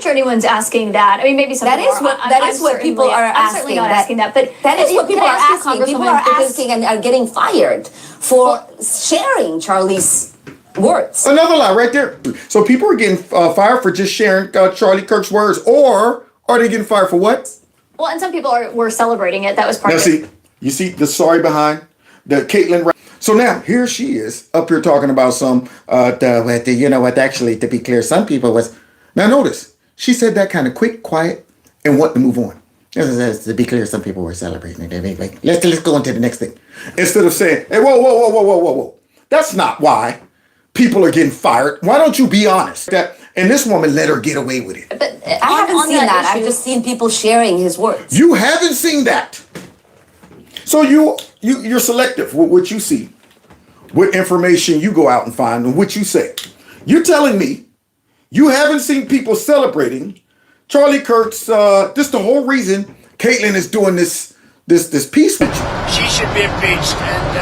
sure anyone's asking that. I mean, maybe some that is what people are asking. I'm certainly not asking that, but that is what people are asking. People are asking and are getting fired for sharing Charlie's words. Another lie right there. So people are getting fired for just sharing Charlie Kirk's words, or are they getting fired for what? Well, and some people were celebrating it. That was part now, of it. You see the story behind the Kaitlan. So now here she is up here talking about some, you know what, actually, to be clear, some people was. Now notice, she said that kind of quick, quiet, and wanted to move on. To be clear, some people were celebrating it. Let's go on to the next thing. Instead of saying, hey, whoa. That's not why people are getting fired. Why don't you be honest? And this woman let her get away with it. But I haven't seen that. I've just seen people sharing his words. You haven't seen that. So you're selective with what you see, what information you go out and find, and what you say. You're telling me you haven't seen people celebrating Charlie Kirk's. This the whole reason Kaitlan is doing this piece with you. She should be impeached, and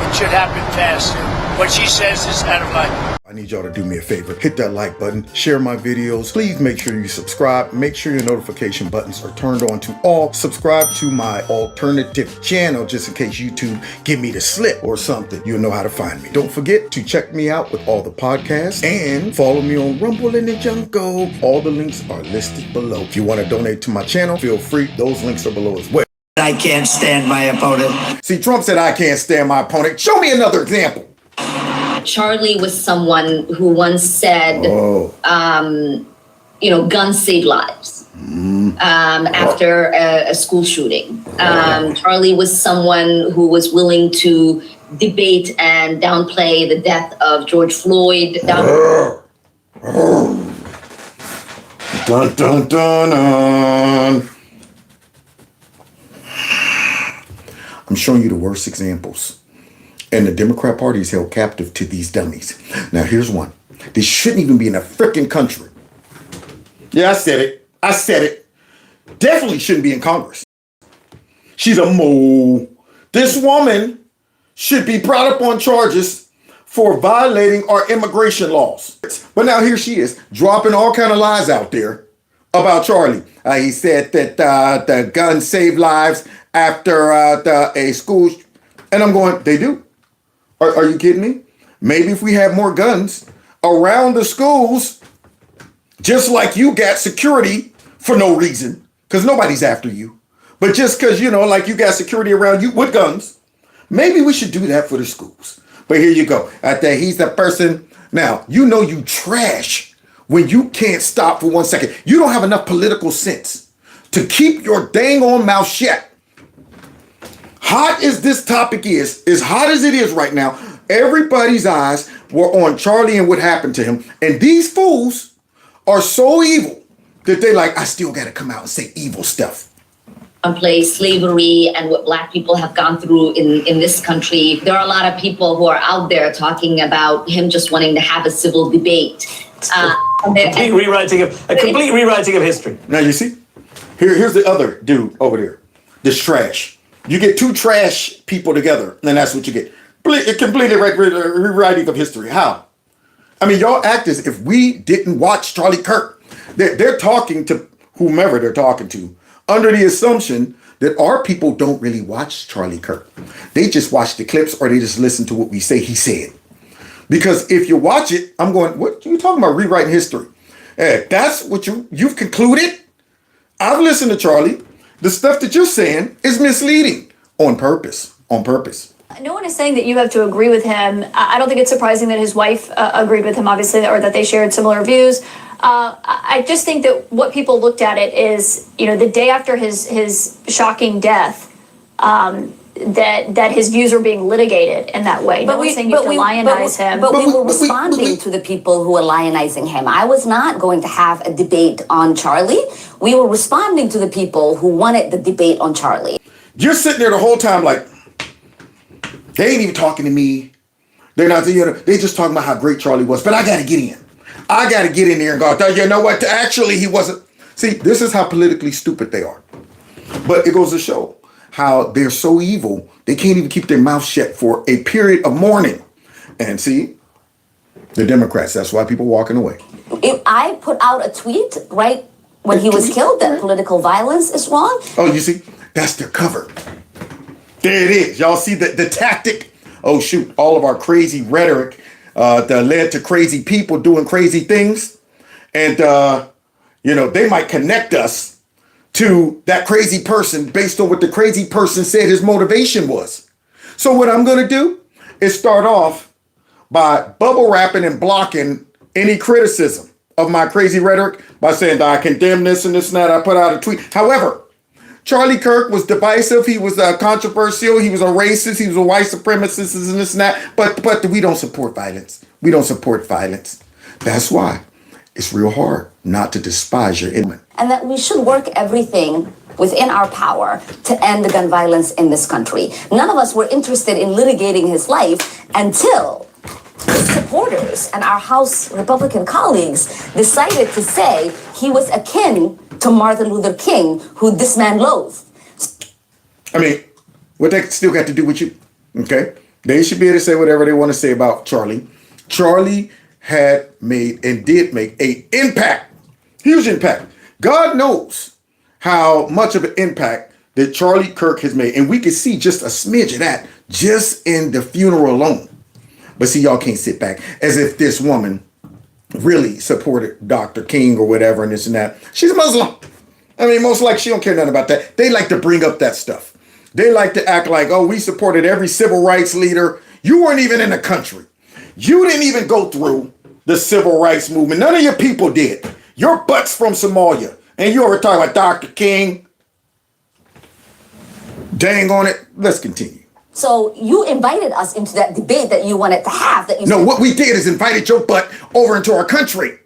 it should happen fast. What she says is out of line. I need y'all to do me a favor. Hit that like button, share my videos. Please make sure you subscribe. Make sure your notification buttons are turned on to all. Subscribe to my alternative channel just in case YouTube give me the slip or something. You'll know how to find me. Don't forget to check me out with all the podcasts and follow me on Rumble and the Jungle. All the links are listed below. If you want to donate to my channel, feel free. Those links are below as well. I can't stand my opponent. See, Trump said, I can't stand my opponent. Show me another example. Charlie was someone who once said, guns save lives after a school shooting. Charlie was someone who was willing to debate and downplay the death of George Floyd. Dun, dun, dun, dun. I'm showing you the worst examples. And the Democrat Party is held captive to these dummies. Now, here's one. This shouldn't even be in a freaking country. Yeah, I said it. Definitely shouldn't be in Congress. She's a mole. This woman should be brought up on charges for violating our immigration laws. But now here she is, dropping all kind of lies out there about Charlie. He said that the guns save lives after a school. And I'm going, they do. Are you kidding me? Maybe if we have more guns around the schools, just like you got security for no reason, because nobody's after you, but just because, like you got security around you with guns, maybe we should do that for the schools. But here you go. He's the person. Now, you trash when you can't stop for 1 second. You don't have enough political sense to keep your dang on mouth shut. Hot as this topic is, as hot as it is right now, everybody's eyes were on Charlie and what happened to him. And these fools are so evil that they I still got to come out and say evil stuff. Downplay slavery and what Black people have gone through in this country. There are a lot of people who are out there talking about him just wanting to have a civil debate. A complete rewriting of history. Now, you see, here's the other dude over there, this trash. You get two trash people together, and that's what you get. A completely rewriting of history. How? I mean, y'all act as if we didn't watch Charlie Kirk. They're talking to whomever they're talking to under the assumption that our people don't really watch Charlie Kirk. They just watch the clips or they just listen to what we say he said. Because if you watch it, I'm going, what are you talking about rewriting history? That's what you've concluded? I've listened to Charlie. The stuff that you're saying is misleading on purpose. No one is saying that you have to agree with him. I don't think it's surprising that his wife agreed with him, obviously, or that they shared similar views. I just think that what people looked at it is, the day after his shocking death, that his views were being litigated in that way. No one's saying you have to lionize him. But we were responding to the people who were lionizing him. I was not going to have a debate on Charlie. We were responding to the people who wanted the debate on Charlie. You're sitting there the whole time they ain't even talking to me. They're not, they just talking about how great Charlie was. But I got to get in. I got to get in there and go, you know what? Actually, he wasn't. See, this is how politically stupid they are. But it goes to show how they're so evil, they can't even keep their mouth shut for a period of mourning. And see, the Democrats, that's why people walking away. If I put out a tweet right when he was killed that political violence is wrong. Oh, you see, that's their cover. There it is. Y'all see the tactic? Oh, shoot. All of our crazy rhetoric that led to crazy people doing crazy things. And, they might connect us to that crazy person based on what the crazy person said his motivation was. So what I'm going to do is start off by bubble wrapping and blocking any criticism of my crazy rhetoric by saying that I condemn this and this and that. I put out a tweet. However, Charlie Kirk was divisive. He was controversial. He was a racist. He was a white supremacist and this and that. But we don't support violence. We don't support violence. That's why it's real hard not to despise your enemy. And that we should work everything within our power to end the gun violence in this country. None of us were interested in litigating his life until his supporters and our House Republican colleagues decided to say he was akin to Martin Luther King, who this man loathed. I mean, what that still got to do with you, okay? They should be able to say whatever they want to say about Charlie. Charlie had made and did make a impact, huge impact. God knows how much of an impact that Charlie Kirk has made. And we can see just a smidge of that just in the funeral alone. But see, y'all can't sit back as if this woman really supported Dr. King or whatever and this and that. She's a Muslim. I mean, most likely she don't care nothing about that. They like to bring up that stuff. They like to act like, oh, we supported every civil rights leader. You weren't even in the country. You didn't even go through the civil rights movement. None of your people did. Your butt's from Somalia. And you ever talk about Dr. King? Dang on it. Let's continue. So you invited us into that debate that you wanted to have. No, what we did is invited your butt over into our country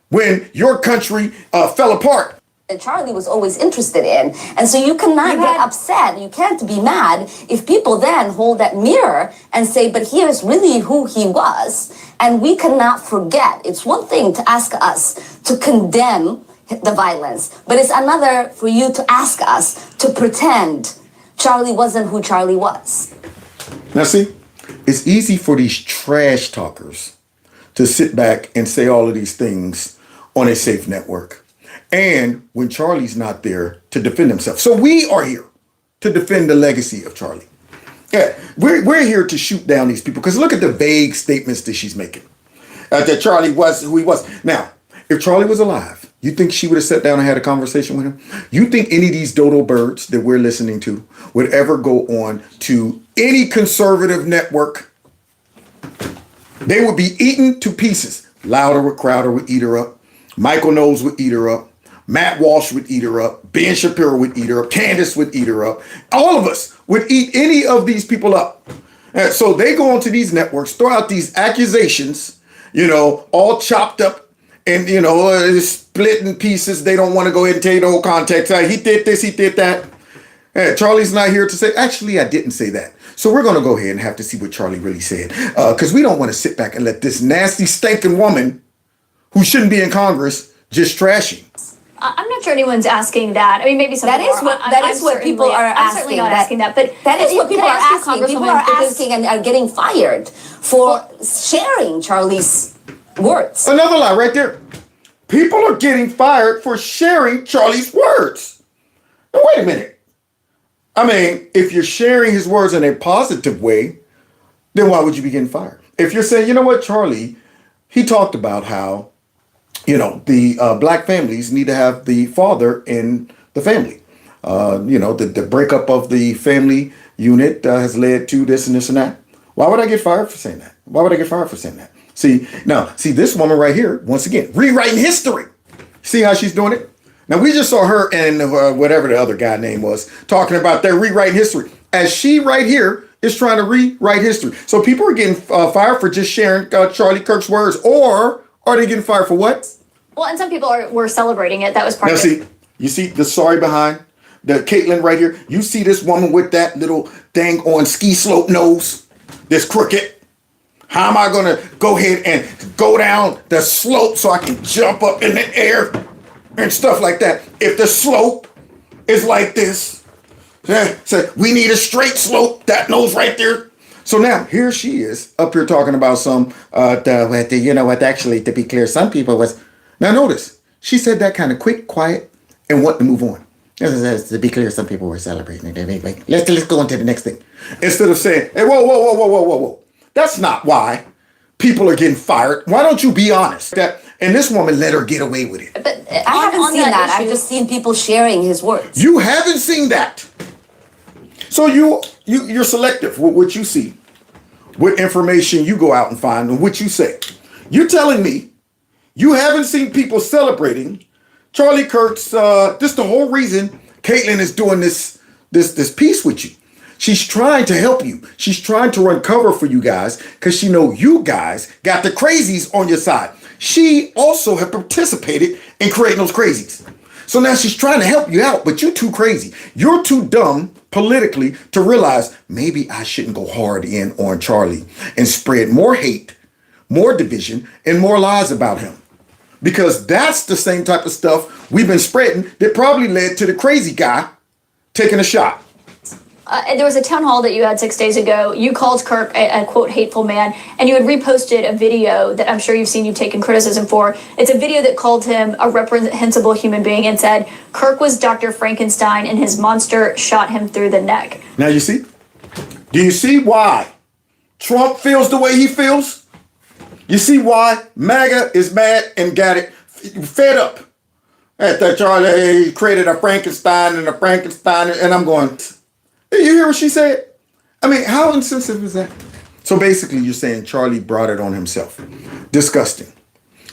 when your country fell apart. That Charlie was always interested in. And so you cannot get upset. You can't be mad if people then hold that mirror and say, but here's really who he was. And we cannot forget. It's one thing to ask us to condemn the violence, but it's another for you to ask us to pretend Charlie wasn't who Charlie was. Now see, it's easy for these trash talkers to sit back and say all of these things on a safe network. And when Charlie's not there to defend himself. So we are here to defend the legacy of Charlie. Yeah, we're here to shoot down these people because look at the vague statements that she's making. That Charlie was who he was. Now, if Charlie was alive, you think she would have sat down and had a conversation with him? You think any of these dodo birds that we're listening to would ever go on to any conservative network? They would be eaten to pieces. Crowder would eat her up. Michael Knowles would eat her up. Matt Walsh would eat her up. Ben Shapiro would eat her up. Candace would eat her up. All of us would eat any of these people up. And so they go onto these networks, throw out these accusations, all chopped up and, split in pieces. They don't want to go ahead and tell you the whole context. He did this, he did that. And Charlie's not here to say, actually, I didn't say that. So we're going to go ahead and have to see what Charlie really said. Because we don't want to sit back and let this nasty, stinking woman who shouldn't be in Congress just trashing. I'm not sure anyone's asking that. I mean, maybe some that is what people are asking. I'm certainly not asking that, but that is what people are asking. People are asking and are getting fired for sharing Charlie's words. Another lie right there. People are getting fired for sharing Charlie's words. Now, wait a minute. I mean, if you're sharing his words in a positive way, then why would you be getting fired? If you're saying, you know what, Charlie, he talked about how the black families need to have the father in the family. The breakup of the family unit has led to this and this and that. Why would I get fired for saying that? Why would I get fired for saying that? See this woman right here, once again, rewriting history. See how she's doing it? Now, we just saw her and whatever the other guy name was talking about their rewriting history. As she right here is trying to rewrite history. So people are getting fired for just sharing Charlie Kirk's words, or are they getting fired for what? Well, and some people were celebrating it. That was part of it. You see the sorry behind the Kaitlan right here. You see this woman with that little dang on ski slope nose, this crooked. How am I going to go ahead and go down the slope so I can jump up in the air and stuff like that? If the slope is like this, so we need a straight slope, that nose right there. So now here she is up here talking about actually, to be clear, some people was. Now notice, she said that kind of quick, quiet, and want to move on. To be clear, some people were celebrating it. Let's go on to the next thing. Instead of saying, hey, whoa. That's not why people are getting fired. Why don't you be honest? And this woman let her get away with it. But I haven't seen that. I've just seen people sharing his words. You haven't seen that. So you're selective with what you see, what information you go out and find, and what you say. You're telling me you haven't seen people celebrating Charlie Kirk's. This the whole reason Kaitlan is doing this piece with you. She's trying to help you. She's trying to run cover for you guys because she know you guys got the crazies on your side. She also had participated in creating those crazies. So now she's trying to help you out, but you're too crazy. You're too dumb politically to realize maybe I shouldn't go hard in on Charlie and spread more hate, more division, and more lies about him. Because that's the same type of stuff we've been spreading that probably led to the crazy guy taking a shot. There was a town hall that you had 6 days ago. You called Kirk a quote hateful man, and you had reposted a video that I'm sure you've seen you've taken criticism for. It's a video that called him a reprehensible human being and said Kirk was Dr. Frankenstein and his monster shot him through the neck. Now you see? Do you see why Trump feels the way he feels? You see why MAGA is mad and got it fed up at that Charlie created a Frankenstein, and I'm going, you hear what she said? I mean, how insensitive is that? So basically, you're saying Charlie brought it on himself. Disgusting.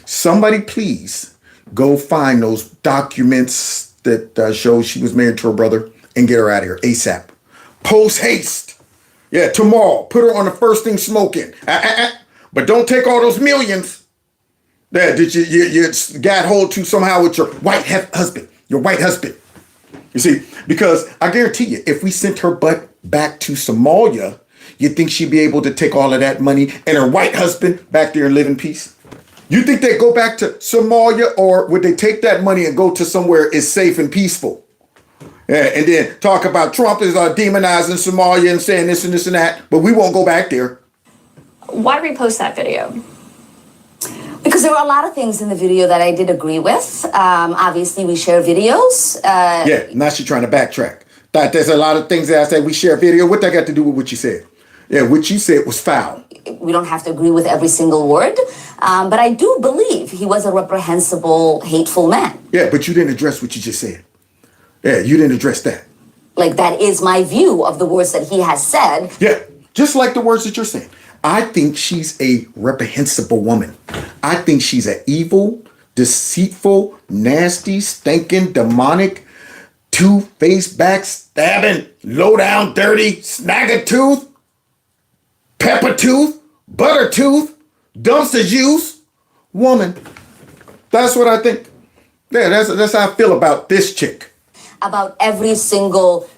Somebody please go find those documents that show she was married to her brother and get her out of here ASAP. Post haste. Yeah, tomorrow. Put her on the first thing smoking. But don't take all those millions that you got hold to somehow with your white husband. Your white husband. You see, because I guarantee you, if we sent her butt back to Somalia, you think she'd be able to take all of that money and her white husband back there and live in peace? You think they'd go back to Somalia, or would they take that money and go to somewhere is safe and peaceful? Yeah, and then talk about Trump is demonizing Somalia and saying this and this and that, but we won't go back there. Why repost that video? Because there were a lot of things in the video that I did agree with. Obviously, we share videos. Yeah, now she's trying to backtrack. Thought there's a lot of things that I said we share video. What that got to do with what you said? Yeah, what you said was foul. We don't have to agree with every single word. But I do believe he was a reprehensible, hateful man. Yeah, but you didn't address what you just said. Yeah, you didn't address that. Like, that is my view of the words that he has said. Yeah, just like the words that you're saying. I think she's a reprehensible woman. I think she's an evil, deceitful, nasty, stinking, demonic, two-faced, backstabbing, low-down, dirty, snag-a-tooth, pepper-tooth, butter-tooth, dumpster-juice woman. That's what I think. Yeah, that's how I feel about this chick. About every single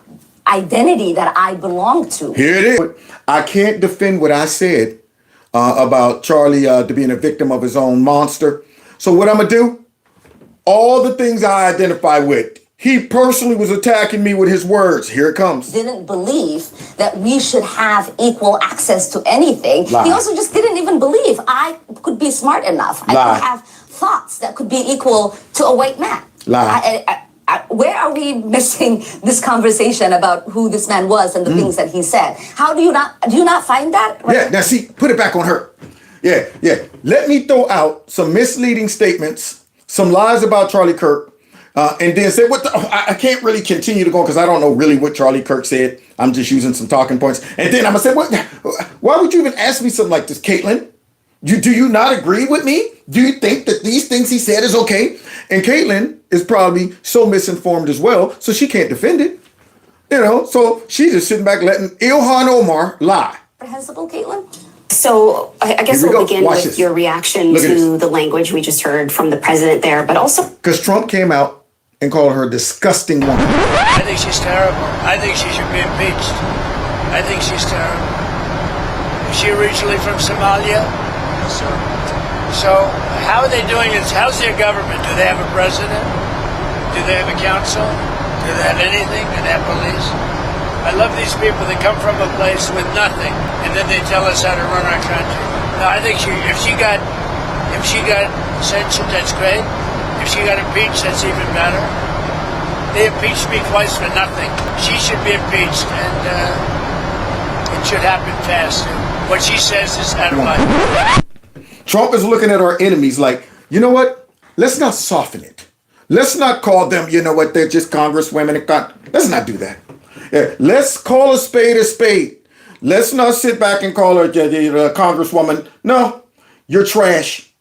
identity that I belong to. Here it is. I can't defend what I said about Charlie to being a victim of his own monster. So what I'm going to do, all the things I identify with, he personally was attacking me with his words. Here it comes. Didn't believe that we should have equal access to anything. Lie. He also just didn't even believe I could be smart enough. Lie. I could have thoughts that could be equal to a white man. Lie. Where are we missing this conversation about who this man was and the things that he said? How do you not find that? Right? Yeah, now see, put it back on her. Yeah. Let me throw out some misleading statements, some lies about Charlie Kirk, and then say, I can't really continue to go because I don't know really what Charlie Kirk said. I'm just using some talking points. And then I'm going to say, why would you even ask me something like this, Kaitlan? Do you not agree with me? Do you think that these things he said is okay? And Kaitlan is probably so misinformed as well, so she can't defend it. You know, so she's just sitting back letting Ilhan Omar lie. Reprehensible, Kaitlan? So I guess Here we we'll go. begin Watch with this. your reaction Look at to this. the language we just heard from the president there, but also Because Trump came out and called her a disgusting woman. I think she's terrible. I think she should be impeached. I think she's terrible. Is she originally from Somalia? Yes, sir. So how are they doing this? How's their government? Do they have a president? Do they have a council? Do they have anything? Do they have police? I love these people that come from a place with nothing, and then they tell us how to run our country. No, I think if she got censured, that's great. If she got impeached, that's even better. They impeached me twice for nothing. She should be impeached, and it should happen fast. What she says is out of line. Trump is looking at our enemies like, you know what? Let's not soften it. Let's not call them, you know what, they're just congresswomen. Let's not do that. Yeah, let's call a spade a spade. Let's not sit back and call her a congresswoman. No, you're trash.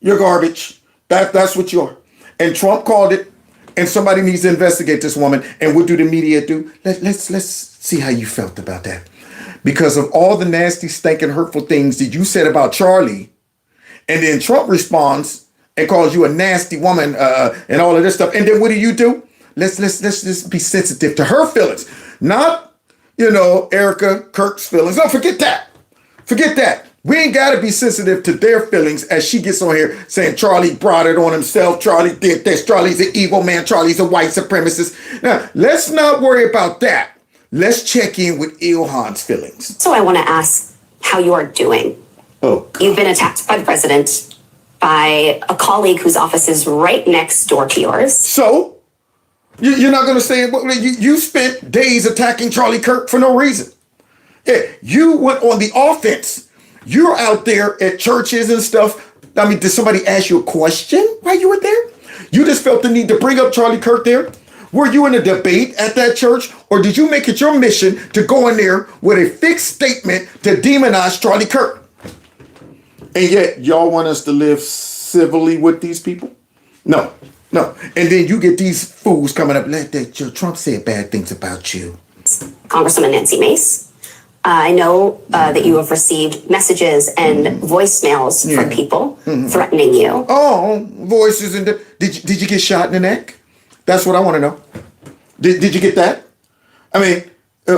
You're garbage. That's what you are. And Trump called it, and somebody needs to investigate this woman. And what do the media do? Let's see how you felt about that. Because of all the nasty, stinking, hurtful things that you said about Charlie, and then Trump responds and calls you a nasty woman and all of this stuff. And then what do? Let's just be sensitive to her feelings, not, Erica Kirk's feelings. No, forget that. Forget that. We ain't got to be sensitive to their feelings as she gets on here saying Charlie brought it on himself. Charlie did this. Charlie's an evil man. Charlie's a white supremacist. Now, let's not worry about that. Let's check in with Ilhan's feelings. So I want to ask how you are doing. Oh, God. You've been attacked by the president, by a colleague whose office is right next door to yours. So? You're not going to say it? You spent days attacking Charlie Kirk for no reason. Yeah, you went on the offense. You're out there at churches and stuff. I mean, did somebody ask you a question while you were there? You just felt the need to bring up Charlie Kirk there? Were you in a debate at that church? Or did you make it your mission to go in there with a fixed statement to demonize Charlie Kirk? And yet, y'all want us to live civilly with these people? No. And then you get these fools coming up, Trump said bad things about you. Congresswoman Nancy Mace, I know that you have received messages and voicemails from people threatening you. Oh, voices and did you get shot in the neck? That's what I want to know. Did you get that? I mean,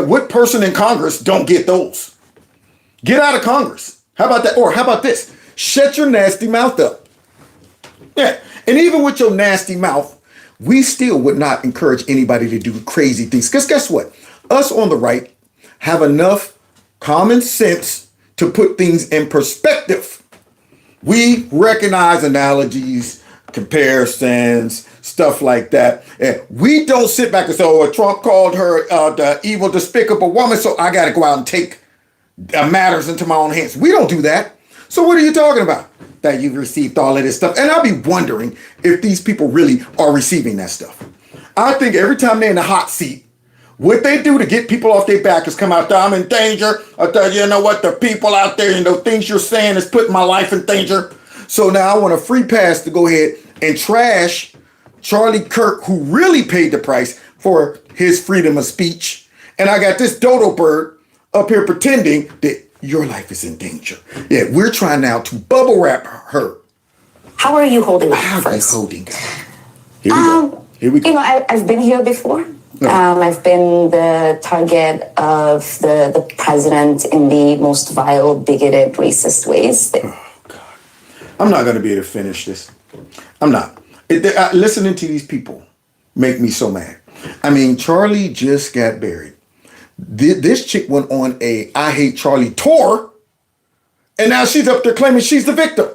what person in Congress don't get those? Get out of Congress. How about that? Or how about this? Shut your nasty mouth up. Yeah. And even with your nasty mouth, we still would not encourage anybody to do crazy things. Because guess what? Us on the right have enough common sense to put things in perspective. We recognize analogies, comparisons, stuff like that. And we don't sit back and say, oh, Trump called her the evil, despicable woman, so I got to go out and take matters into my own hands. We don't do that. So what are you talking about? That you've received all of this stuff. And I'll be wondering if these people really are receiving that stuff. I think every time they're in the hot seat, what they do to get people off their back is come out there, I'm in danger. I tell you, you know what, the people out there, things you're saying is putting my life in danger. So now I want a free pass to go ahead and trash Charlie Kirk, who really paid the price for his freedom of speech. And I got this dodo bird up here pretending that your life is in danger. Yeah, we're trying now to bubble wrap her. How are you holding up first? Here we go. I've been here before. I've been the target of the president in the most vile, bigoted, racist ways. Oh, God. I'm not going to be able to finish this. I'm not. Listening to these people make me so mad. I mean, Charlie just got buried. This chick went on a I Hate Charlie tour, and now she's up there claiming she's the victim.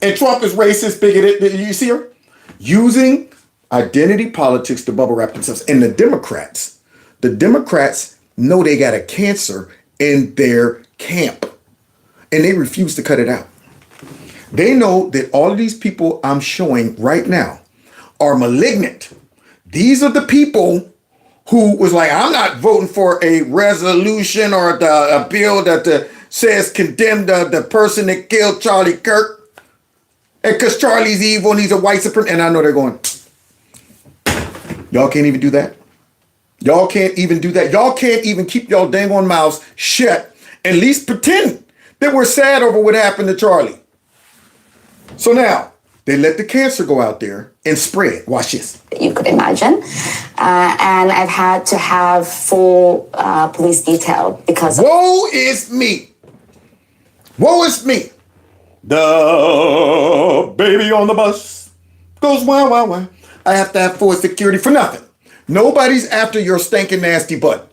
And Trump is racist, bigoted. You see her? Using identity politics to bubble wrap themselves. And the Democrats know they got a cancer in their camp, and they refuse to cut it out. They know that all of these people I'm showing right now are malignant. These are the people who was like, I'm not voting for a resolution or a bill that says condemn the person that killed Charlie Kirk. And because Charlie's evil and he's a white supremacist. And I know they're going, y'all can't even do that. Y'all can't even do that. Y'all can't even keep y'all dang on mouths shut. At least pretend that we're sad over what happened to Charlie. So now, they let the cancer go out there and spread. Watch this. You could imagine. And I've had to have full police detail because of... Woe is me. Woe is me. The baby on the bus goes wow, wow, wow. I have to have full security for nothing. Nobody's after your stinking nasty butt.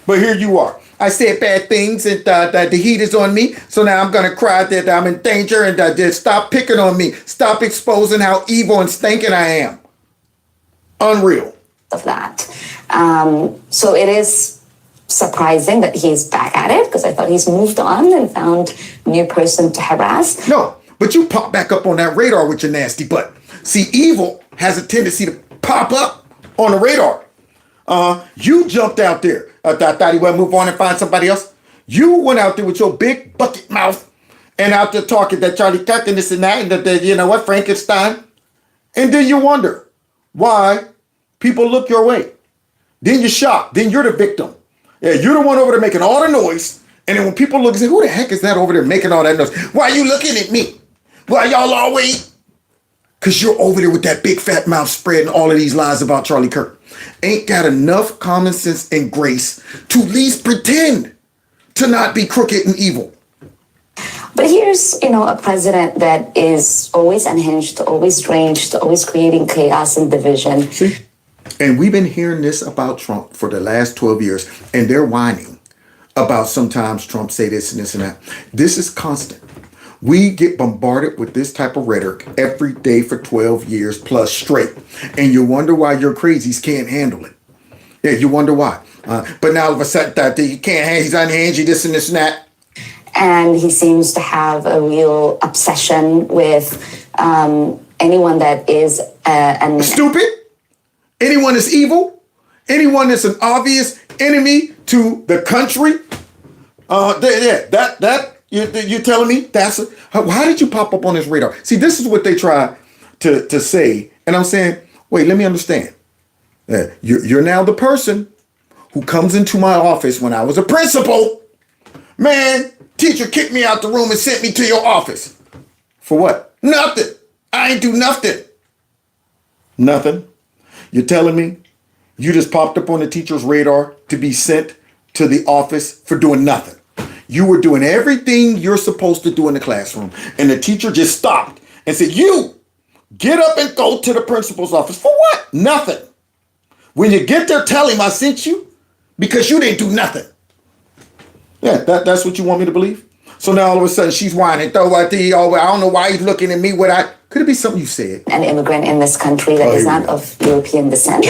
But here you are. I said bad things and that the heat is on me. So now I'm going to cry that I'm in danger and just stop picking on me. Stop exposing how evil and stinking I am. Unreal. Of that. So it is surprising that he's back at it, because I thought he's moved on and found a new person to harass. No, but you pop back up on that radar with your nasty butt. See, evil has a tendency to pop up on the radar. You jumped out there. I thought he would move on and find somebody else. You went out there with your big bucket mouth and out there talking that Charlie Kirk and this and that, and that you know what, Frankenstein. And then you wonder why people look your way. Then you're shocked. Then you're the victim. Yeah, you're the one over there making all the noise. And then when people look and say, who the heck is that over there making all that noise? Why are you looking at me? Why y'all always? Because you're over there with that big fat mouth spreading all of these lies about Charlie Kirk. Ain't got enough common sense and grace to at least pretend to not be crooked and evil. But here's, a president that is always unhinged, always strange, always creating chaos and division. See? And we've been hearing this about Trump for the last 12 years, and they're whining about sometimes Trump say this and this and that. This is constant. We get bombarded with this type of rhetoric every day for 12 years plus straight. And you wonder why your crazies can't handle it. Yeah, you wonder why. But now all of a sudden that he can't handle, he's unhinged, this and this and that. And he seems to have a real obsession with anyone that is stupid, anyone that's evil, anyone that's an obvious enemy to the country. You're telling me how did you pop up on his radar? See, this is what they try to say, and I'm saying, wait, let me understand. You're now the person who comes into my office when I was a principal. Man, teacher kicked me out the room and sent me to your office. For what? Nothing. I ain't do nothing. Nothing. You're telling me you just popped up on the teacher's radar to be sent to the office for doing nothing. You were doing everything you're supposed to do in the classroom, and the teacher just stopped and said, you get up and go to the principal's office. For what? Nothing. When you get there, tell him I sent you because you didn't do nothing. Yeah, that's what you want me to believe? So now all of a sudden she's whining. I don't know why he's looking at me. Could it be something you said? An immigrant in this country that is not of European descent.